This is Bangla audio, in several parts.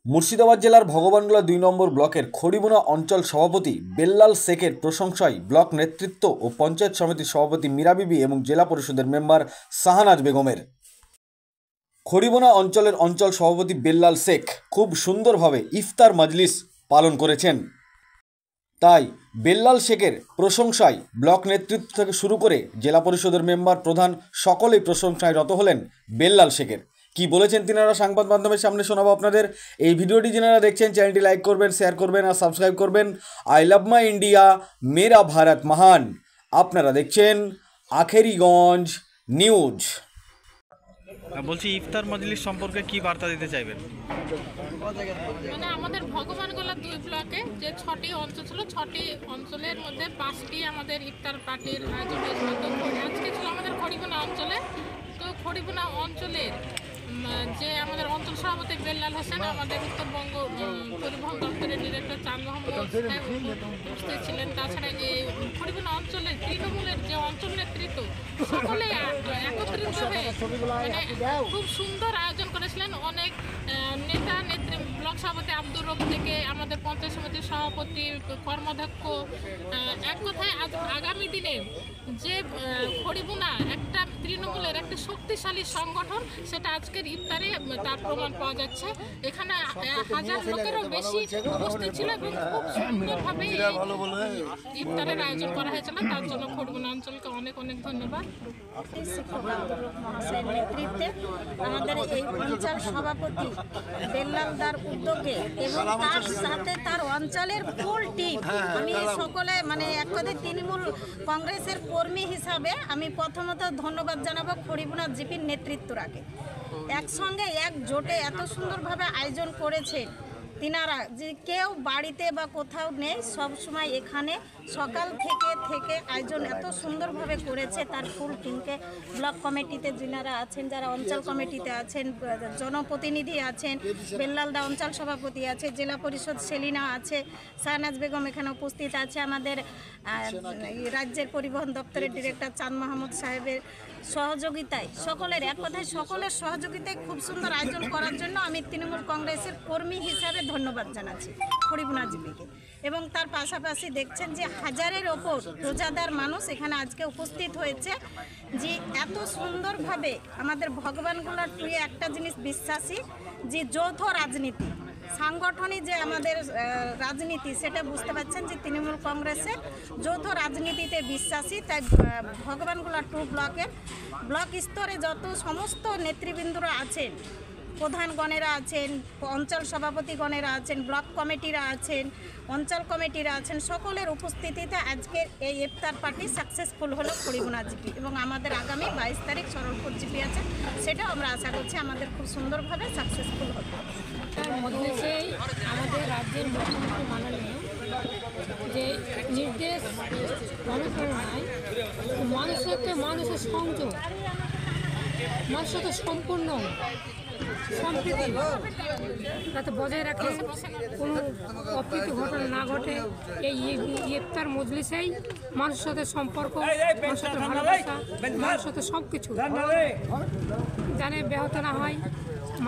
মুর্শিদাবাদ জেলার ভগবানগোলা ২ নম্বর ব্লকের খড়িবোনা অঞ্চল সভাপতি বেল্লাল শেখের প্রশংসায় ব্লক নেতৃত্ব ও পঞ্চায়েত সমিতির সভাপতি মীরা বিবি এবং জেলা পরিষদের মেম্বার শাহনাজ বেগমের। খড়িবোনা অঞ্চলের অঞ্চল সভাপতি বেল্লাল শেখ খুব সুন্দরভাবে ইফতার মাজলিস পালন করেছেন। তাই বেল্লাল শেখের প্রশংসায় ব্লক নেতৃত্ব থেকে শুরু করে জেলা পরিষদের মেম্বার প্রধান সকলেই প্রশংসায় রত হলেন বেল্লাল শেখের। কি বলেছেন তিনারা সংবাদ মাধ্যমের সামনে শোনাবো আপনাদের। এই ভিডিওটি যারা দেখছেন চ্যানেলটি লাইক করবেন, শেয়ার করবেন আর সাবস্ক্রাইব করবেন। আই লাভ মাই ইন্ডিয়া, মেরা ভারত মহান। আপনারা দেখছেন আখেরিগঞ্জ নিউজ। বলছি, ইফতার মজলিস সম্পর্কে কি বার্তা দিতে চাইবেন? মানে আমাদের ভগবানগোলা ২ ব্লকে যে ৬টি অঞ্চল ছিল, ৬টি অঞ্চলের মধ্যে ৫টি আমাদের ইফতার পার্টির আয়োজন হয়েছিল। তো আজকে ছিল আমাদের খড়িবোনা অঞ্চলে। তো খড়িবোনা অঞ্চলের যে আমাদের অঞ্চল সভাপতি বেল্লাল হোসেন, আমাদের উত্তরবঙ্গ পরিবহন দপ্তরের ডিরেক্টর চাঁদ মোহাম্মদ উপস্থিত ছিলেন। তাছাড়া এই খড়িবোনা অঞ্চলের তৃণমূলের যে অঞ্চল নেতৃত্ব সকলে একত্রিত হয়ে খুব সুন্দর আয়োজন করেছিলেন। অনেক নেতা নেত্রী, ব্লক সভাপতি আব্দুর রব থেকে আমাদের পঞ্চায়েত সমিতির সভাপতি, কর্মাধ্যক্ষ, এক কথায় আগামী দিনে যে খড়িবোনা একটা তৃণমূলের একটা শক্তিশালী সংগঠন, সেটা আজকের ইফতারে তার প্রমাণ পাওয়া যাচ্ছে। এখানে 1000 লোকেরও বেশি উপস্থিত ছিল এবং খুব সুন্দরভাবে ইফতারের আয়োজন করা হয়েছিল। তার জন্য খড়িবোনা অঞ্চলকে অনেক অনেক ধন্যবাদ। শিক্ষক আব্দুর রব মহাশয়ের নেতৃত্বে আমাদের এই অঞ্চল সভাপতি বেল্লাল দার উদ্যোগে এবং তার সাথে তার অঞ্চলের ফুল টিম, আমি সকলে মানে এক কথায় তৃণমূল কংগ্রেসের কর্মী হিসাবে আমি প্রথমত ধন্যবাদ জানাবো খড়িবোনা জিপির নেতৃত্বরাকে। একসঙ্গে একজোটে এত সুন্দরভাবে আয়োজন করেছে তিনারা, যে কেউ বাড়িতে বা কোথাও নেই, সব সময় এখানে সকাল থেকে আয়োজন এত সুন্দরভাবে করেছে। তার ফুল টিমকে, ব্লক কমিটিতে যিনারা আছেন, যারা অঞ্চল কমিটিতে আছেন, জনপ্রতিনিধি আছেন, বেল্লালদা অঞ্চল সভাপতি আছে, জেলা পরিষদ সেলিনা আছে, শাহনাজ বেগম এখানে উপস্থিত আছে, আমাদের রাজ্যের পরিবহন দপ্তরের ডিরেক্টর চাঁদ মোহাম্মদ সাহেবের সহযোগিতায়, সকলের এক কথায় সকলের সহযোগিতায় খুব সুন্দর আয়োজন করার জন্য আমি তৃণমূল কংগ্রেসের কর্মী হিসাবে ধন্যবাদ জানাচ্ছি খড়িবোনা জিপিকে। এবং তার পাশাপাশি দেখছেন যে হাজারের ওপর রোজাদার মানুষ এখানে আজকে উপস্থিত হয়েছে। যে এত সুন্দরভাবে আমাদের ভগবানগোলা টুয়ে একটা জিনিস বিশ্বাসী, যে যৌথ রাজনীতি, সাংগঠনিক যে আমাদের রাজনীতি, সেটা বুঝতে পারছেন যে তৃণমূল কংগ্রেসের যৌথ রাজনীতিতে বিশ্বাসী। তাই ভগবানগোলা 2 ব্লকের ব্লক স্তরে যত সমস্ত নেতৃবৃন্দরা আছেন, প্রধানগণেরা আছেন, অঞ্চল সভাপতিগণেরা আছেন, ব্লক কমিটিরা আছেন, অঞ্চল কমিটিরা আছেন, সকলের উপস্থিতিতে আজকের এই ইফতার পার্টি সাকসেসফুল হলো খড়িবোনা জিপি। এবং আমাদের আগামী 22 তারিখ সরলপুর জিপি আছে, সেটাও আমরা আশা করছি আমাদের খুব সুন্দরভাবে সাকসেসফুল হবে। তার মধ্যে আমাদের রাজ্যের মুখ্যমন্ত্রী মাননীয় যে নির্দেশ অনুপ্রেরণায় মানুষের সংযোগ, মানুষের সাথে সম্পূর্ণ সম্প্রীতি যাতে বজায় রাখে, কোনো অপ্রীতি ঘটনা না ঘটে, এই ইফতার মজলিসেই মানুষের সাথে সম্পর্ক, মানুষের সাথে ভালোবাসা, মানুষের সাথে সব কিছু জানে ব্যাহত না হয়,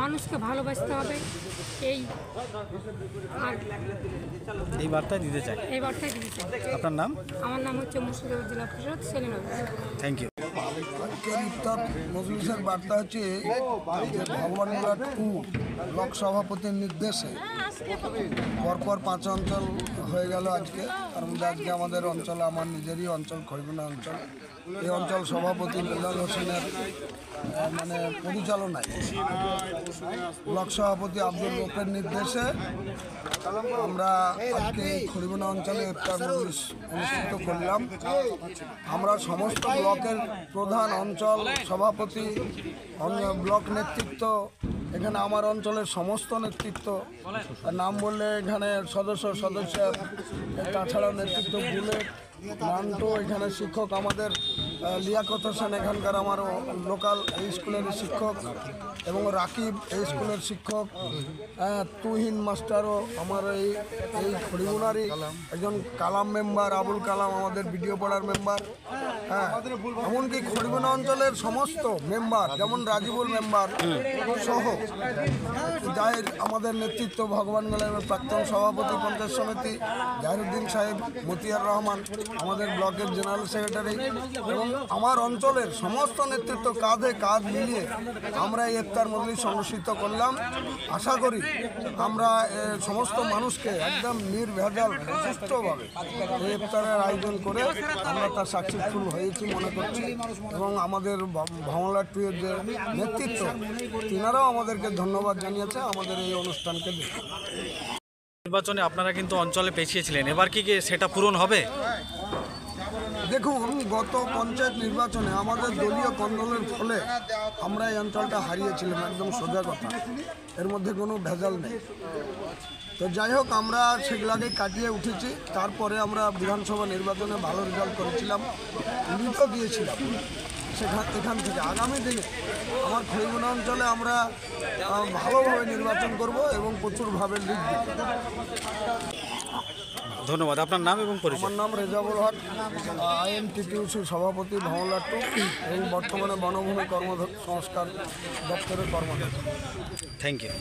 মানুষকে ভালোবাসতে হবে। এই বার্তায় দিতে চাই। আপনার নাম? আমার নাম হচ্ছে মুর্শিদাবাদ জেলা পরিষদ সেলিনা। Thank you. ইফতার মজলিসের বার্তা হচ্ছে যে ভগবানগোলা 2 ব্লক সভাপতির নির্দেশে পরপর 5 অঞ্চল হয়ে গেল আজকে। তার মধ্যে আজকে আমাদের অঞ্চল, আমার নিজেরই অঞ্চল খড়িবোনা অঞ্চল, এই অঞ্চল সভাপতি বেল্লাল হোসেনের মানে পরিচালনায় ব্লক সভাপতি আব্দুর রবের নির্দেশে আমরা আজকে খড়িবোনা অঞ্চলে ইফতার মজলিস অনুষ্ঠিত করলাম। আমরা সমস্ত ব্লকের প্রধান, অঞ্চল সভাপতি, ব্লক নেতৃত্ব, এখানে আমার অঞ্চলের সমস্ত নেতৃত্ব, নাম বললে এখানে সদস্য, তাছাড়াও নেতৃত্ব বুলেট, নান্টু, এখানে শিক্ষক আমাদের লিয়াকত হোসেন, এখানকার আমার লোকাল স্কুলের শিক্ষক, এবং রাকিব এই স্কুলের শিক্ষক, তুহিন মাস্টারও আমার এই খড়িগুনারই একজন কালাম মেম্বার, আবুল কালাম আমাদের ভিডিও পড়ার মেম্বার, হ্যাঁ, এমনকি খড়িগুনা অঞ্চলের সমস্ত মেম্বার যেমন রাজিবুল মেম্বার সহ যাই আমাদের নেতৃত্ব ভগবানগোলা প্রাক্তন সভাপতি পঞ্চায়েত সমিতি জাহিরুদ্দিন সাহেব, মতিয়ার রহমান আমাদের ব্লকের জেনারেল সেক্রেটারি এবং আমার অঞ্চলের সমস্ত নেতৃত্ব কাঁধে কাঁধ মিলিয়ে আমরা এই ইফতার মজলিস অনুষ্ঠিত করলাম। আশা করি আমরা সমস্ত মানুষকে একদম নির্ভেজাল সুষ্ঠুভাবে এই ইফতারের আয়োজন করে আমরা তার সাকসেসফুল হয়েছি মনে করছি এবং আমাদের ভাওয়ানগোলা 2 এর যে নেতৃত্ব তিনারাও আমাদেরকে ধন্যবাদ জানিয়েছে আমাদের এই অনুষ্ঠানকে দেখে। নির্বাচনে আপনারা কিন্তু অঞ্চলে পেছিয়েছিলেন, এবার কি সেটা পূরণ হবে? দেখুন, গত পঞ্চায়েত নির্বাচনে আমাদের দলীয় কন্দলের ফলে আমরা এই অঞ্চলটা হারিয়েছিলাম, একদম সোজা কথা, এর মধ্যে কোনো ভেজাল নেই। তো যাই হোক, আমরা সেগুলাকে কাটিয়ে উঠেছি। তারপরে আমরা বিধানসভা নির্বাচনে ভালো রেজাল্ট করেছিলাম, লিডও দিয়েছিলাম। এখান থেকে আগামী দিনে আমার খড়িগুনা অঞ্চলে আমরা ভালোভাবে নির্বাচন করব এবং প্রচুরভাবে লিড দেব। ধন্যবাদ। আপনার নাম এবং পরিচয়? আমার নাম রেজাবুল হক, INTTUC সভাপতি ভাওয়ানগোলা 2 এবং বর্তমানে বনভূমি কর্মসংস্কার দপ্তরের কর্মকর্তা। Thank you.